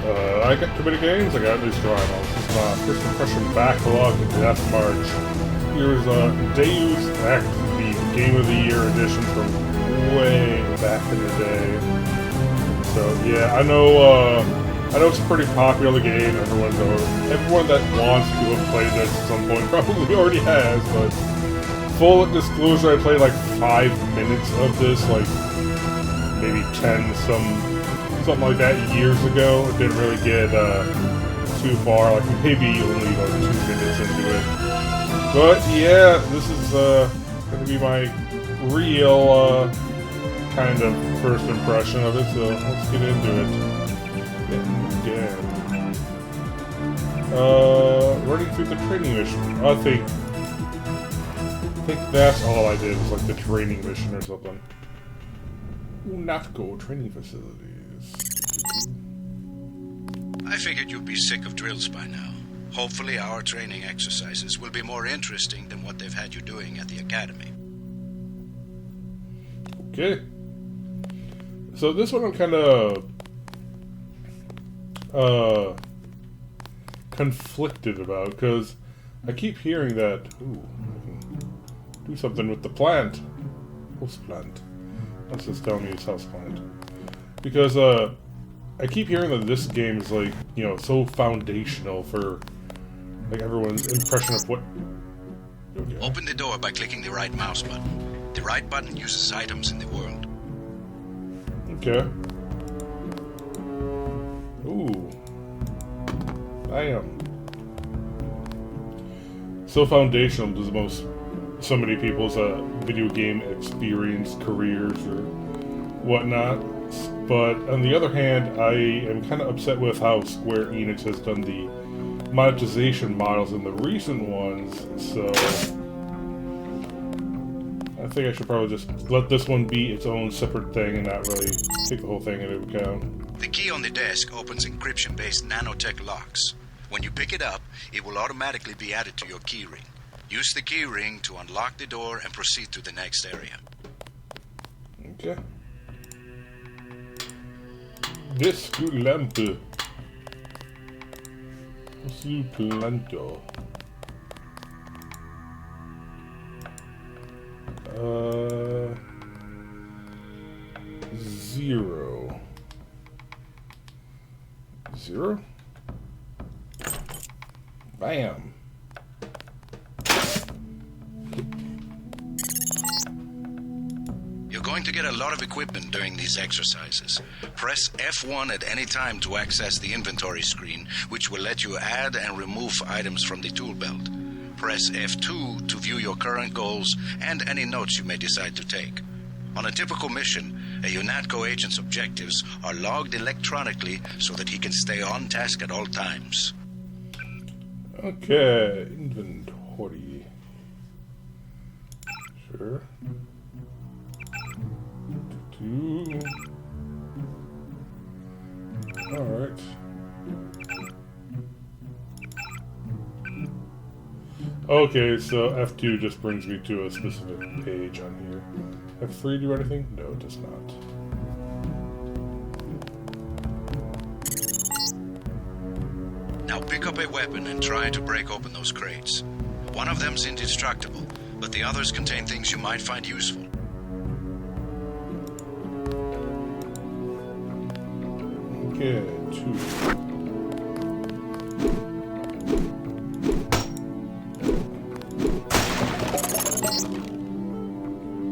I got too many games, I got at least try them all. This is First Impression Backlog Deathmarch. Here's Deus Ex, the Game of the Year edition from way back in the day. So yeah, I know it's a pretty popular game. Everyone that wants to have played this at some point probably already has, but full disclosure, I played like 5 minutes of this, like maybe 10 something like that years ago. It didn't really get too far, like maybe only like 2 minutes into it. But yeah, this is going to be my real kind of first impression of it, so let's get into it. Again. Running through the training mission. I think that's all I did, was like the training mission or something. Not-go training facilities. I figured you'd be sick of drills by now. Hopefully our training exercises will be more interesting than what they've had you doing at the academy. Okay. So this one I'm kind of conflicted about, because I keep hearing that, ooh, I can do something with the plant. Host plant. That's just telling me it's house plant. Because I keep hearing that this game is like, you know, so foundational for like everyone's impression of what. Okay. Open the door by clicking the right mouse button. The right button uses items in the world. Okay. Ooh. Bam. So foundational to so many people's video game experience, careers, or whatnot. But on the other hand, I am kind of upset with how Square Enix has done the monetization models in the recent ones, so I think I should probably just let this one be its own separate thing and not really take the whole thing into account. The key on the desk opens encryption-based nanotech locks. When you pick it up, it will automatically be added to your keyring. Use the keyring to unlock the door and proceed to the next area. Okay. Desculante. Suplanto. 0. 0? Bam. You're going to get a lot of equipment during these exercises. Press F1 at any time to access the inventory screen, which will let you add and remove items from the tool belt. Press F2 to view your current goals and any notes you may decide to take. On a typical mission, a UNATCO agent's objectives are logged electronically so that he can stay on task at all times. Okay, inventory. Sure. Alright. Okay, so F2 just brings me to a specific page on here. F3 do anything? No, it does not. Now pick up a weapon and try to break open those crates. One of them's indestructible, but the others contain things you might find useful. Okay, 2.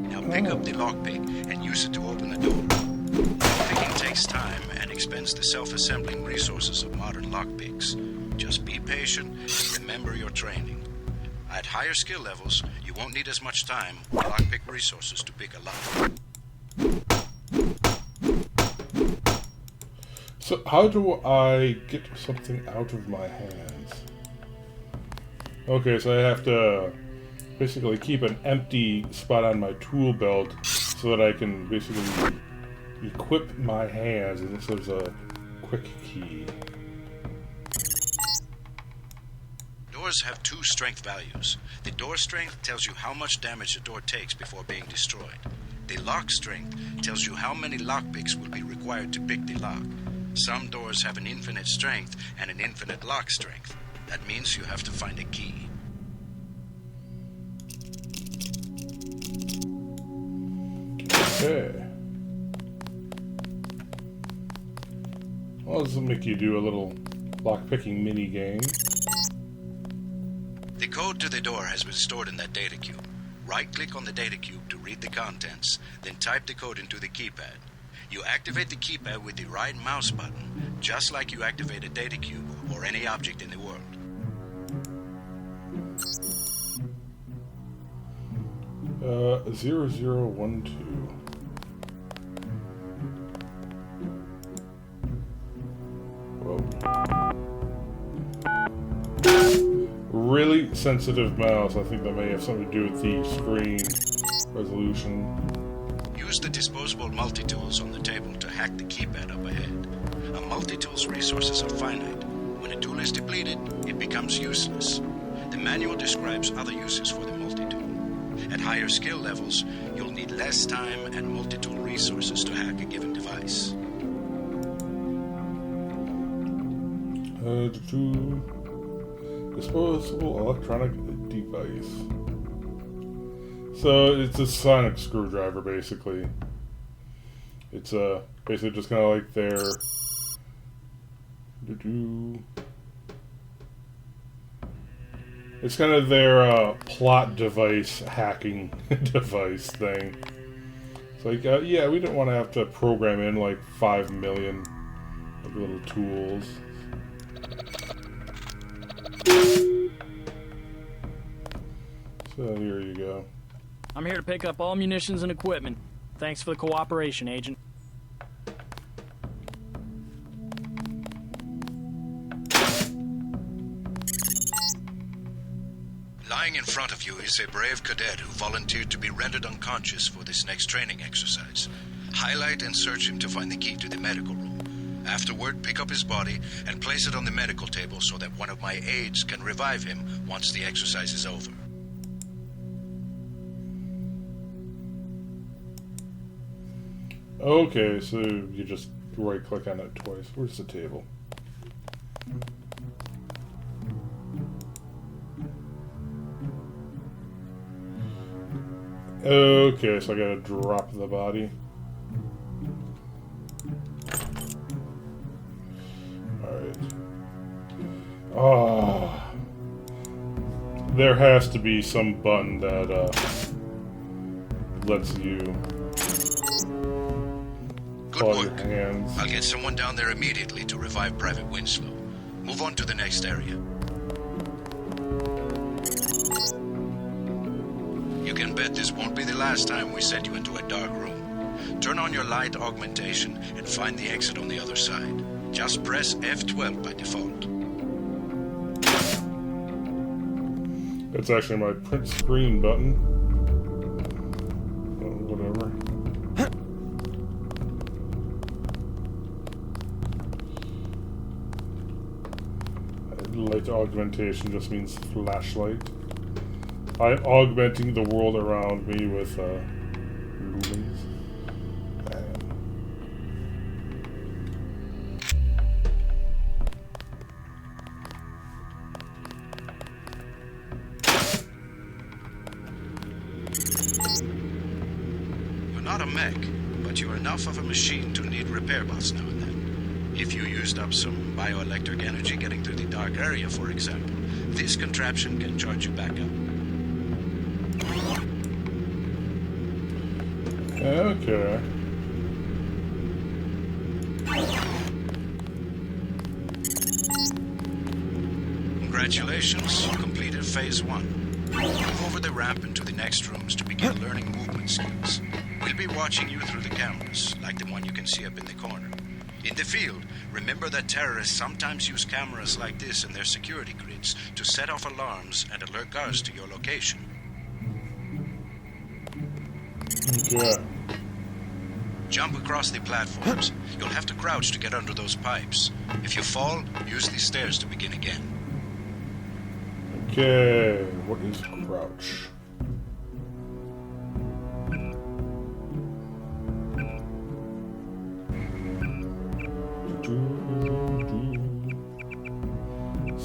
Now pick up the lockpick and use it to open the door. Picking takes time and expends the self-assembling resources of modern lockpicks. Just be patient and remember your training. At higher skill levels, you won't need as much time or lockpick resources to pick a lock. So how do I get something out of my hands? Okay, so I have to basically keep an empty spot on my tool belt so that I can basically equip my hands, and this is a quick key. Doors have 2 strength values. The door strength tells you how much damage a door takes before being destroyed. The lock strength tells you how many lockpicks will be required to pick the lock. Some doors have an infinite strength and an infinite lock strength. That means you have to find a key. Okay. Well, this will make you do a little lock-picking mini-game. The code to the door has been stored in that data cube. Right-click on the data cube to read the contents, then type the code into the keypad. You activate the keypad with the right mouse button, just like you activate a data cube or any object in the world. 0012. Whoa. Really sensitive mouse. I think that may have something to do with the screen resolution. Use the disposable multi-tools on the table to hack the keypad up ahead. A multi-tool's resources are finite. When a tool is depleted, it becomes useless. The manual describes other uses for the multi-tool. At higher skill levels, you'll need less time and multi-tool resources to hack a given device. Disposable electronic device. So it's a sonic screwdriver, basically. It's basically just kind of like their it's kind of their plot device hacking device thing. It's like, yeah, we don't want to have to program in like 5 million like, little tools. So here you go. I'm here to pick up all munitions and equipment. Thanks for the cooperation, Agent. Lying in front of you is a brave cadet who volunteered to be rendered unconscious for this next training exercise. Highlight and search him to find the key to the medical room. Afterward, pick up his body and place it on the medical table so that one of my aides can revive him once the exercise is over. Okay, so you just right-click on it twice. Where's the table? Okay, so I gotta drop the body. Alright. Ah. There has to be some button that lets you Good work. I'll get someone down there immediately to revive Private Winslow. Move on to the next area. You can bet this won't be the last time we send you into a dark room. Turn on your light augmentation and find the exit on the other side. Just press F12 by default. That's actually my print screen button. Whatever. Light augmentation just means flashlight. I'm augmenting the world around me with lumens. You're not a mech, but you're enough of a machine to need repair bots now and then. If you used up some bioelectric energy getting through the dark area, for example, this contraption can charge you back up. Okay. Congratulations, you completed Phase 1. Move over the ramp into the next rooms to begin learning movement skills. We'll be watching you through the cameras, like the one you can see up in the corner. In the field, remember that terrorists sometimes use cameras like this in their security grids to set off alarms and alert guards to your location. Okay. Jump across the platforms. You'll have to crouch to get under those pipes. If you fall, use these stairs to begin again. Okay, what is crouch?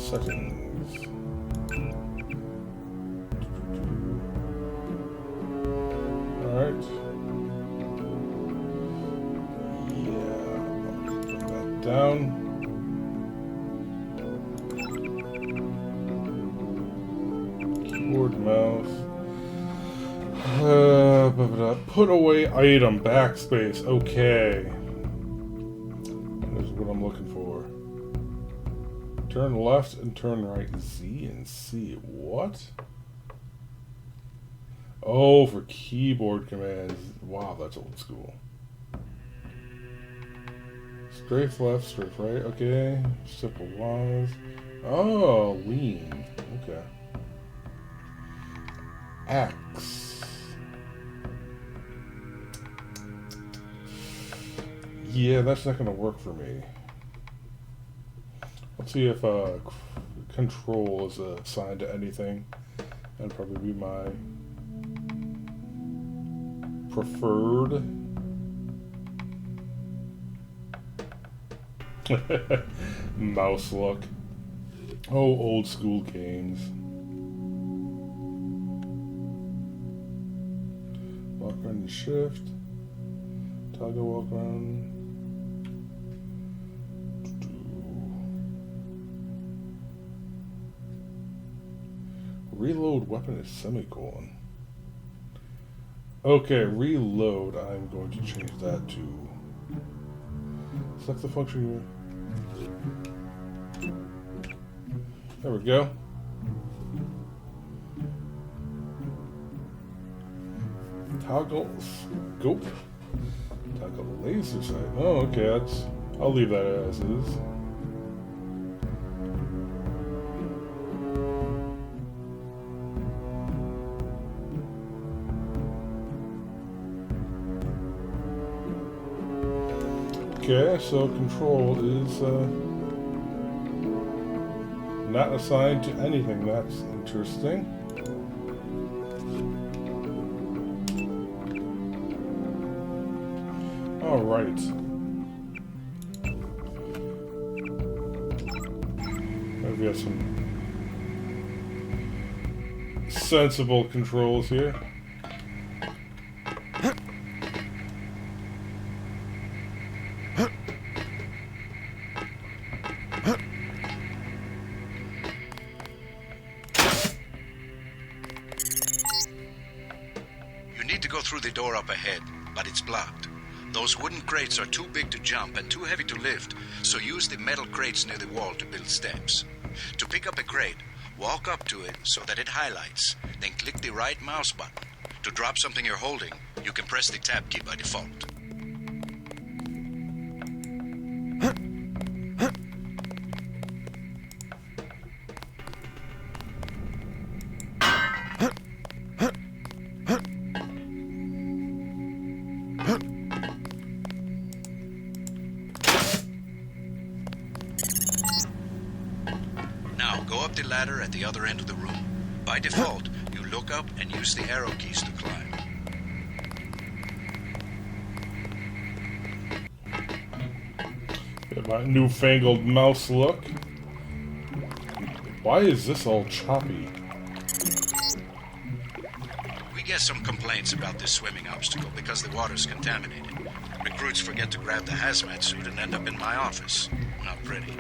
Settings. Alright. Yeah, I'll put that down. Keyboard, mouse. Put away item, backspace, okay. That's what I'm looking for. Turn left and turn right, Z and C. What? Oh, for keyboard commands. Wow, that's old school. Strafe left, strafe right, okay. Simple lines. Oh, lean. Okay. X. Yeah, that's not going to work for me. Let's see if control is assigned to anything. That'd probably be my preferred. Mouse look. Oh, old school games. Walk around and shift. Toggle walk around. Reload weapon is semicolon. Okay, reload. I'm going to change that to select the function. There we go. Toggle scope. Toggle laser sight. Oh, okay. That's. I'll leave that as is. Okay, so control is not assigned to anything. That's interesting. All right. I've got some sensible controls here. Through the door up ahead, but it's blocked. Those wooden crates are too big to jump and too heavy to lift, so use the metal crates near the wall to build steps. To pick up a crate, walk up to it so that it highlights, then click the right mouse button. To drop something you're holding, you can press the tab key by default. Now, go up the ladder at the other end of the room. By default, you look up and use the arrow keys to climb. Got my newfangled mouse look. Why is this all choppy? We get some complaints about this swimming obstacle because the water's contaminated. Recruits forget to grab the hazmat suit and end up in my office. Not pretty.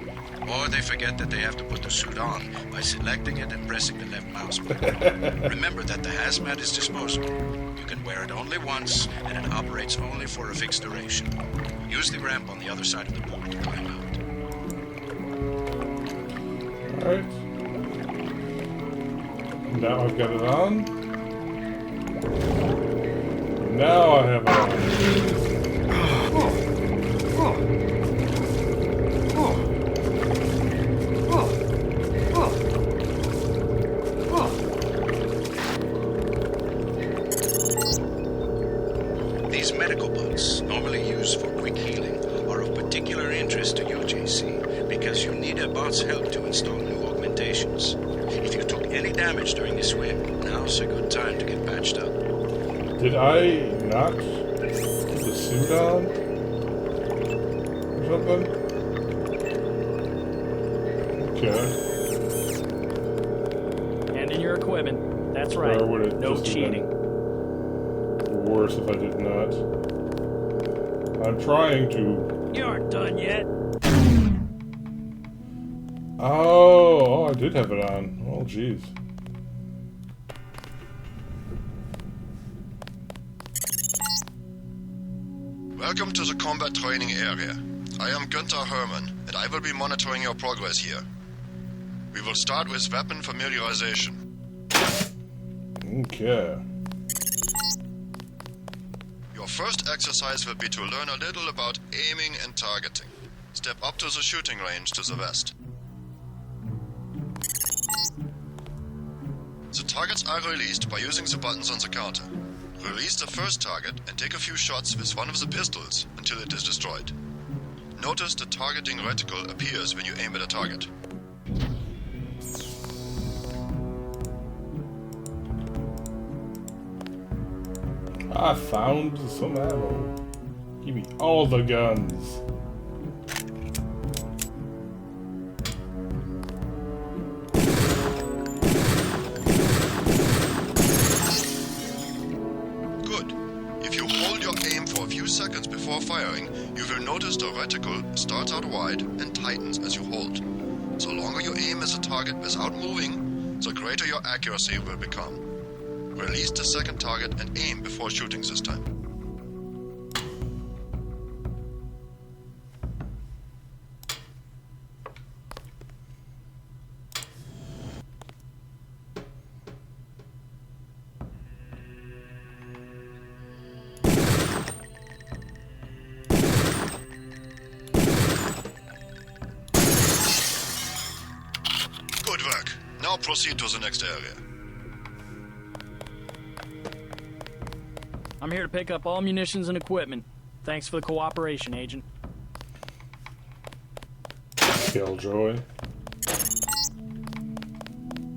Or they forget that they have to put the suit on by selecting it and pressing the left mouse button. Remember that the hazmat is disposable. You can wear it only once, and it operates only for a fixed duration. Use the ramp on the other side of the pool to climb out. Alright. Now I've got it on. Now I have it on. These medical bots, normally used for quick healing, are of particular interest to you, JC, because you need a bot's help to install new augmentations. If you took any damage during the swim, now's a good time to get patched up. Did I not put the suit on? Or something? Okay. equipment. That's right. Or would it No just have cheating. been worse if I did not? I'm trying to... You aren't done yet. Oh, I did have it on. Oh, jeez. Welcome to the combat training area. I am Günther Hermann, and I will be monitoring your progress here. We will start with weapon familiarization. Okay. Your first exercise will be to learn a little about aiming and targeting. Step up to the shooting range to the west. The targets are released by using the buttons on the counter. Release the first target and take a few shots with one of the pistols until it is destroyed. Notice the targeting reticle appears when you aim at a target. I found some ammo. Give me all the guns. Good. If you hold your aim for a few seconds before firing, you will notice the reticle starts out wide and tightens as you hold. The longer you aim as a target without moving, the greater your accuracy will become. Release the second target and aim before shooting this time. Good work. Now proceed to the next area. I'm here to pick up all munitions and equipment. Thanks for the cooperation, Agent. Killjoy.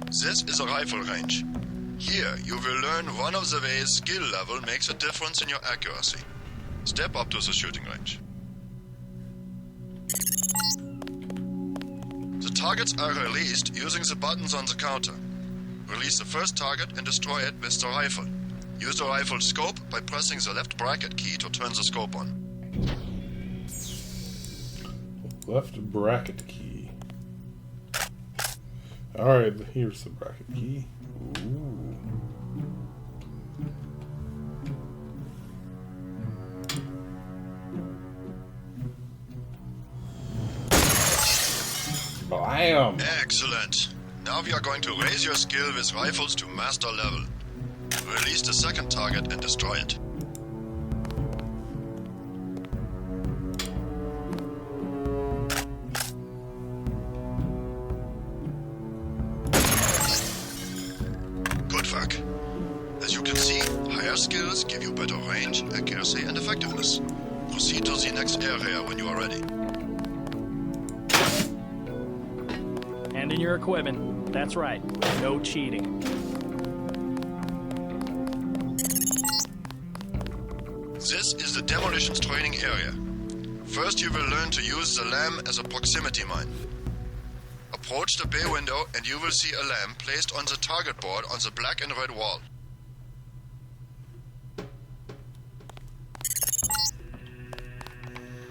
This is a rifle range. Here, you will learn one of the ways skill level makes a difference in your accuracy. Step up to the shooting range. The targets are released using the buttons on the counter. Release the first target and destroy it with the rifle. Use the rifle scope by pressing the left bracket key to turn the scope on. Left bracket key. Alright, here's the bracket key. Ooh. Blam! Excellent. Now we are going to raise your skill with rifles to master level. Release the second target and destroy it. Good work. As you can see, higher skills give you better range, accuracy, and effectiveness. Proceed to the next area when you are ready. And in your equipment. That's right. No cheating. This is the demolitions training area. First you will learn to use the lamp as a proximity mine. Approach the bay window and you will see a lamp placed on the target board on the black and red wall.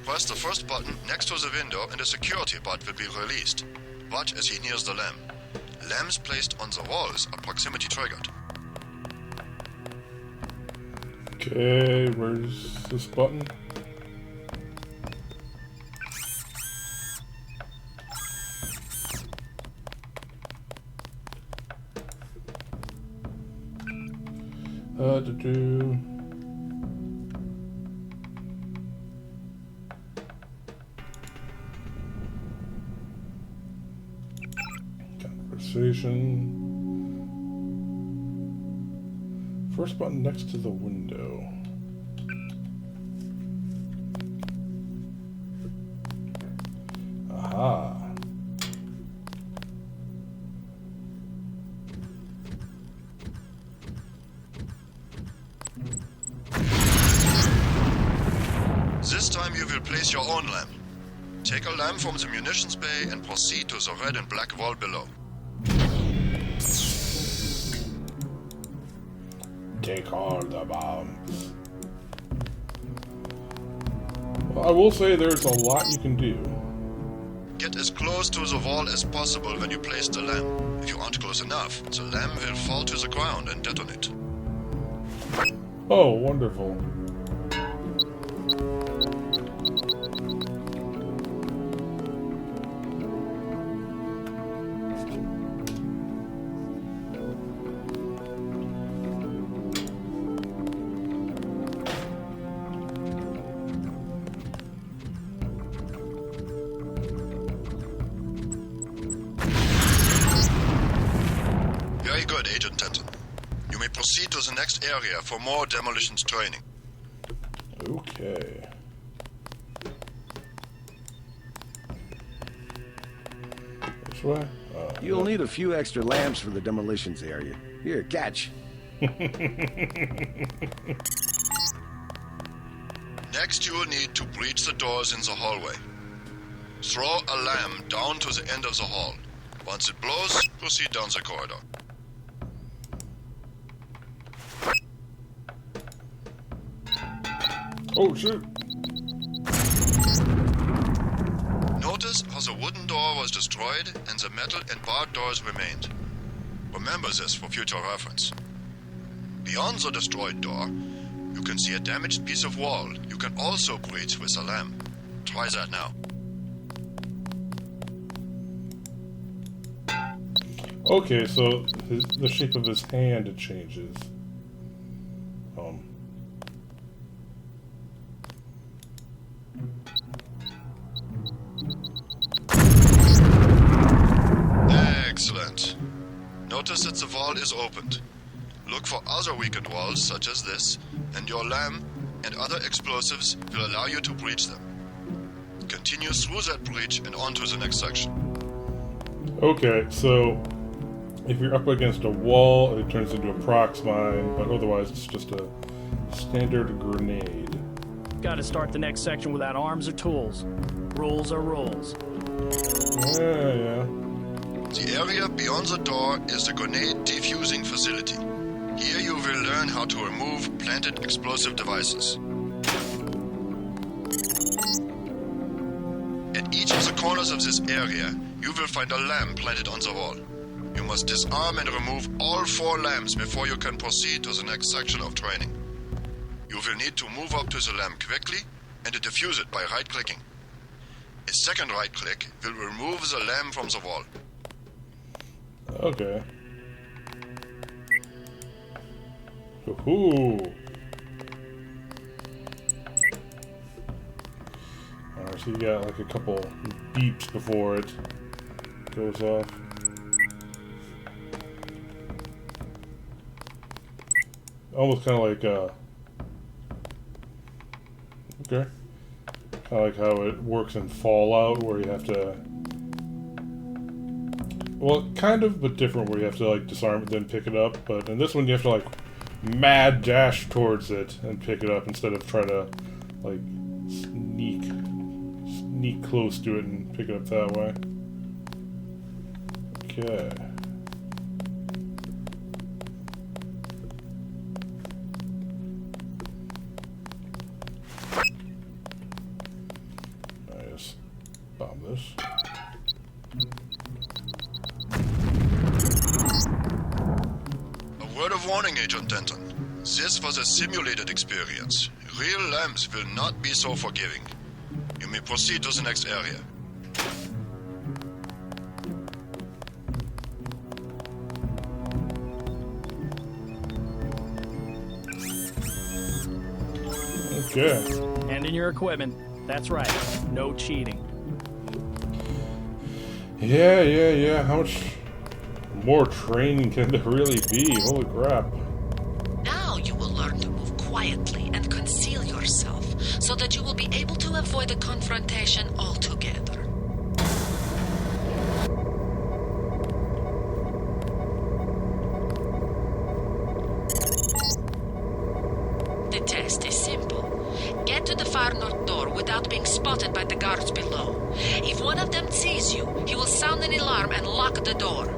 Press the first button next to the window and a security bot will be released. Watch as he nears the lamp. Lamps placed on the walls are proximity triggered. Okay, where's this button? To do. Conversation. First button next to the window. Aha. This time you will place your own lamp. Take a lamp from the munitions bay and proceed to the red and black wall below. Take all the bombs. Well, I will say there's a lot you can do. Get as close to the wall as possible when you place the lamp. If you aren't close enough, the lamp will fall to the ground and detonate. Oh, wonderful. Very good, Agent Denton. You may proceed to the next area for more demolitions training. Okay. This way? You'll need a few extra lamps for the demolitions area. Here, catch. Next, you will need to breach the doors in the hallway. Throw a lamp down to the end of the hall. Once it blows, proceed down the corridor. Oh, shoot. Notice how the wooden door was destroyed and the metal and barred doors remained. Remember this for future reference. Beyond the destroyed door, you can see a damaged piece of wall you can also breach with a lamp. Try that now. Okay, so the shape of his hand changes. Excellent. Notice that the wall is opened. Look for other weakened walls such as this, and your lamp and other explosives will allow you to breach them. Continue through that breach and on to the next section. Okay, so if you're up against a wall, it turns into a prox mine, but otherwise it's just a standard grenade. Gotta start the next section without arms or tools. Rules are rules. Yeah. The area beyond the door is the grenade defusing facility. Here you will learn how to remove planted explosive devices. At each of the corners of this area, you will find a lamp planted on the wall. You must disarm and remove all 4 lamps before you can proceed to the next section of training. You will need to move up to the lamp quickly and to defuse it by right-clicking. A second right-click will remove the lamp from the wall. Okay. Ooh. Alright, so you got like a couple beeps before it goes off. Almost kind of like, okay. Kind of like how it works in Fallout, where you have to... Well, kind of, but different, where you have to, like, disarm it, then pick it up. But in this one, you have to, like, mad dash towards it and pick it up instead of try to, like, sneak close to it and pick it up that way. Okay. I just bomb this. A word of warning, Agent Denton. This was a simulated experience. Real lamps will not be so forgiving. You may proceed to the next area. Okay. Hand in your equipment. That's right. No cheating. Yeah. How much more training can there really be? Holy crap. Now you will learn to move quietly and conceal yourself so that you will be able to avoid a confrontation altogether. The test is simple. Get to the far north door without being spotted by the guards below. If one of them sees you, he will sound an alarm and lock the door.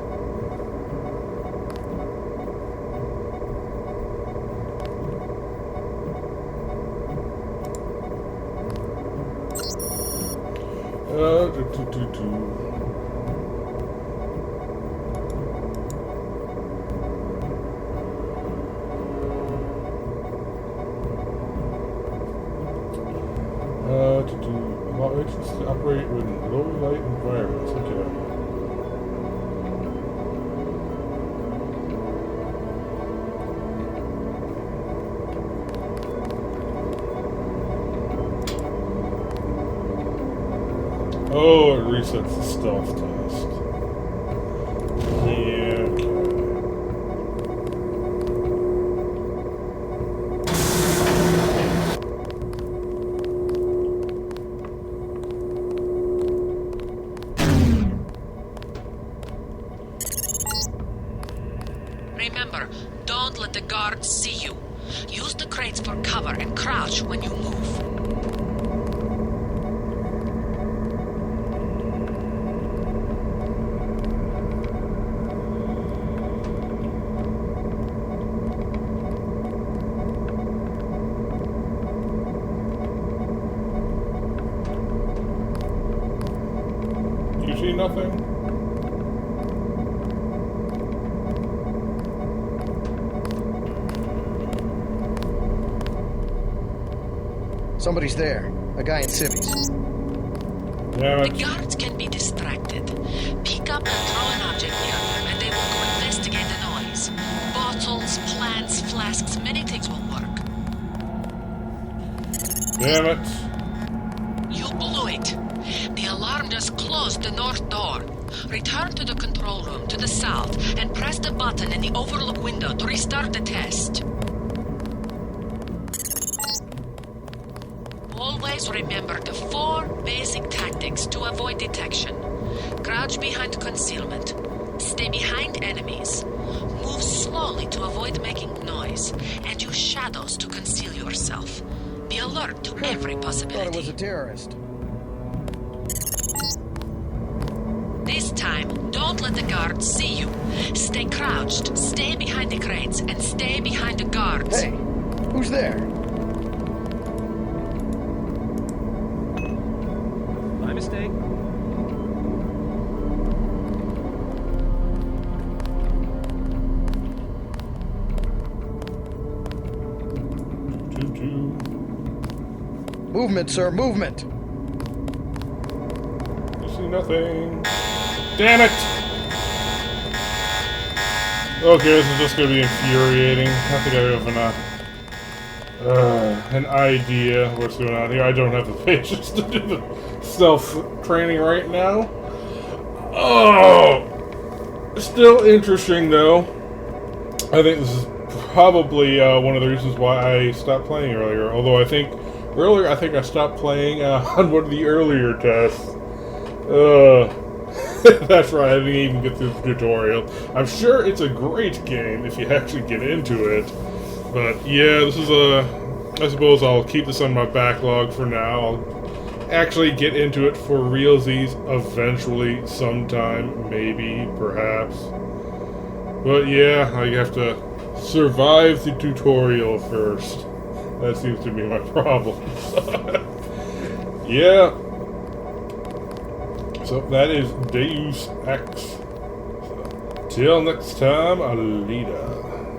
Allow agents to operate in low light environments. Look at that. Oh, it resets the stealth test. Yeah, okay. Remember, don't let the guards see you. Use the crates for cover and crouch when you move. You see nothing? Somebody's there. A guy in civvies. Damn The it. guards can be distracted. Pick up and throw an object near them, and they will go investigate the noise. Bottles, plants, flasks, many things will work. Damn it. You blew it. The alarm just closed the north door. Return to the control room to the south and press the button in the overlook window to restart the test. Always remember the 4 basic tactics to avoid detection. Crouch behind concealment. Stay behind enemies. Move slowly to avoid making noise. And use shadows to conceal yourself. Be alert to every Thought it was possibility. a terrorist. This time, don't let the guards see you. Stay crouched, stay behind the crates, and stay behind the guards. Hey, who's there? My mistake. Movement, sir, movement! You see nothing. Damn it! Okay, this is just gonna be infuriating. I think I have an idea what's going on here. I don't have the patience to do the self-training right now. Oh! Still interesting, though. I think this is probably one of the reasons why I stopped playing earlier. Although I think I stopped playing on one of the earlier tests. That's right, I didn't even get through the tutorial. I'm sure it's a great game if you actually get into it. But yeah, this is I suppose I'll keep this on my backlog for now. I'll actually get into it for realsies eventually, sometime, maybe, perhaps. But yeah, I have to survive the tutorial first. That seems to be my problem. Yeah. So that is Deus Ex. So, till next time, Alita.